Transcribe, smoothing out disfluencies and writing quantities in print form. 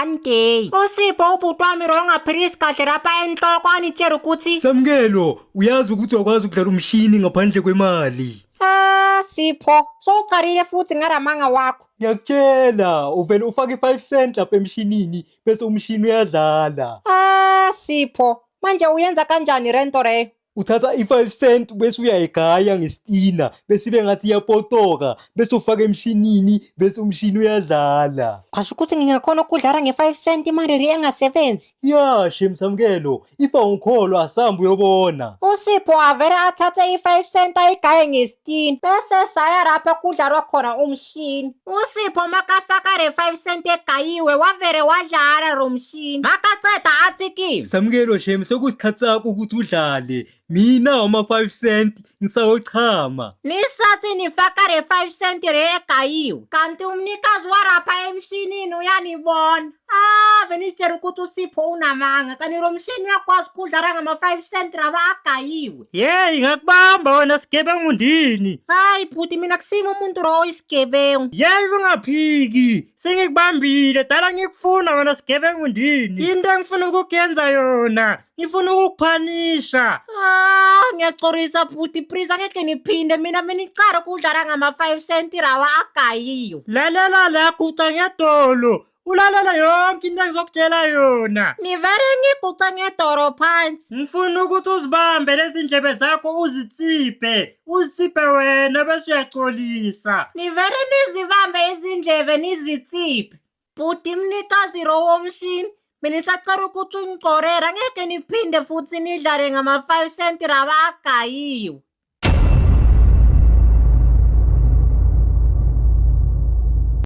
one day. Usipho ubhuti wami rongaphilisi kahle lapha enhloko anitshela ukuthi Samkelo, uyazi ukuthi wakwazi ukudlala umshini ngaphandle kwemali. Sipho, sowucalile futhi ngaramanga wakho. Ngiyakutshela, uvele ufake 5 cent lapha emshinini bese umshini uyadlala. Sipho, manje uyenza kanjani rento leyo? Uthatha i5 cent bese uyayigaya ngestina bese ibe ngathi iyapotoka bese ufaka emshinini bese umshini uyadlala. Kwasho ukuthi ngingakhona ukudlala nge5 cent imali engasebenzi. Ya, Samkelo, ifa ungikholwa asambe uyobona. Usipho avele athathe i5 cent ayigaye ngestina bese saya lapha kudlalwa khona umshini. Usipho makafaka le 5 cent egayiwe wavele wadlala lo mshini. Makaceda athi kimi, Samkelo sekusikhathi sakho ukuthi udlale. Mina uma 5 cent ngisayochama. nisathi nifaka le 5 cent le egayiwe kanti umnikazi warapha emshinini uyanibona. Benitshela ukuthi Usipho unamanga kanti lo mshini uyakwazi ukudlala ngama5 cent laba agayiwe. Yeyi ngakubamba wena sigebengu ndini. Hayi bhuti mina kusimo umuntu lo isigebengu. Yeyi ungaphiki, sengikubambile dala ngikufuna wena sigebengu ndini. Into engifuna ukukuyenza yona, ngifuna ukukuphanisha. Ngiyacorisa bhuti please angeke niphinde mina benicala ukudlala ngama5 cent lawa agayiwe. Lalela la guca ngedolo. Ulalela yonke into engizokutshela yona. Nivele ngiguca ngedoro phansi. Ngifuna ukuthi uzibambe lezi ndlebe zakho uzitsiphe wena bese uyacolisa. Nivele nizibambe izindlebe nizitsiphe. Bhuti mnikazi lo womshini benisacela ukuthi ungicorera ngeke niphinde futhi nidlale ngama5 cent laba agayiwe.